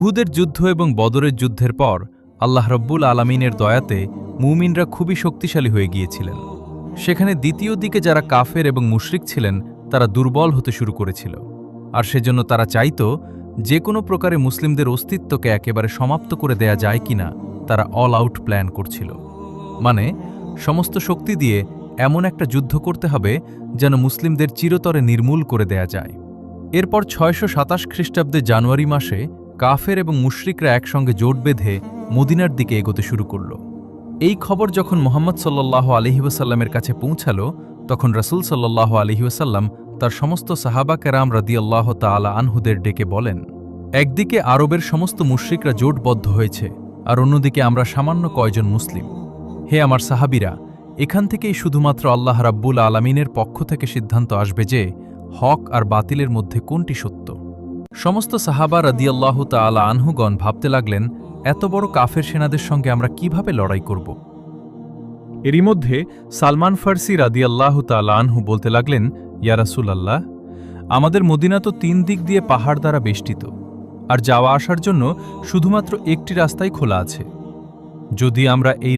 উহুদের যুদ্ধ এবং বদরের যুদ্ধের পর আল্লাহ রব্বুল আলামিনের দয়াতে মুমিনরা খুবই শক্তিশালী হয়ে গিয়েছিলেন। সেখানে দ্বিতীয় দিকে যারা কাফের এবং মুশরিক ছিলেন তারা দুর্বল হতে শুরু করেছিল, আর সেজন্য তারা চাইত যে কোনো প্রকারে মুসলিমদের অস্তিত্বকে একেবারে সমাপ্ত করে দেয়া যায় কিনা তারা অল আউট প্ল্যান করছিল। মানে সমস্ত শক্তি দিয়ে এমন একটা যুদ্ধ করতে হবে যেন মুসলিমদের চিরতরে নির্মূল করে দেয়া যায়। এরপর ৬২৭ খ্রিস্টাব্দে জানুয়ারি মাসে কাফের এবং মুশরিকরা একসঙ্গে জোট বেঁধে মদিনার দিকে এগোতে শুরু করল। এই খবর যখন মুহাম্মদ সাল্লাল্লাহু আলাইহি ওয়াসাল্লামের কাছে পৌঁছালো, তখন রাসূল সাল্লাল্লাহু আলাইহি ওয়াসাল্লাম তার সমস্ত সাহাবা কেরাম রাদিয়াল্লাহু তাআলা আনহুদের ডেকে বলেন, একদিকে আরবের সমস্ত মুশরিকরা জোটবদ্ধ হয়েছে, আর অন্যদিকে আমরা সামান্য কয়জন মুসলিম। হে আমার সাহাবীরা, এখান থেকেই শুধুমাত্র আল্লাহ রাব্বুল আলামিনের পক্ষ থেকে সিদ্ধান্ত আসবে যে হক আর বাতিলের মধ্যে কোনটি সত্য। সমস্ত সাহাবা রাদিয়াল্লাহু তাআলা আনহুগণ ভাবতে লাগলেন, এত বড় কাফের সেনাদের সঙ্গে আমরা কিভাবে লড়াই করব। এরই মধ্যে সালমান ফার্সি রাদিয়াল্লাহু তাআলা আনহু বলতে লাগলেন, ইয়া রাসূলাল্লাহ, আমাদের মদিনা তো ৩ দিক দিয়ে পাহাড় দ্বারা বেষ্টিত, আর যাওয়া আসার জন্য শুধুমাত্র একটি রাস্তাই খোলা আছে। যদি আমরা এই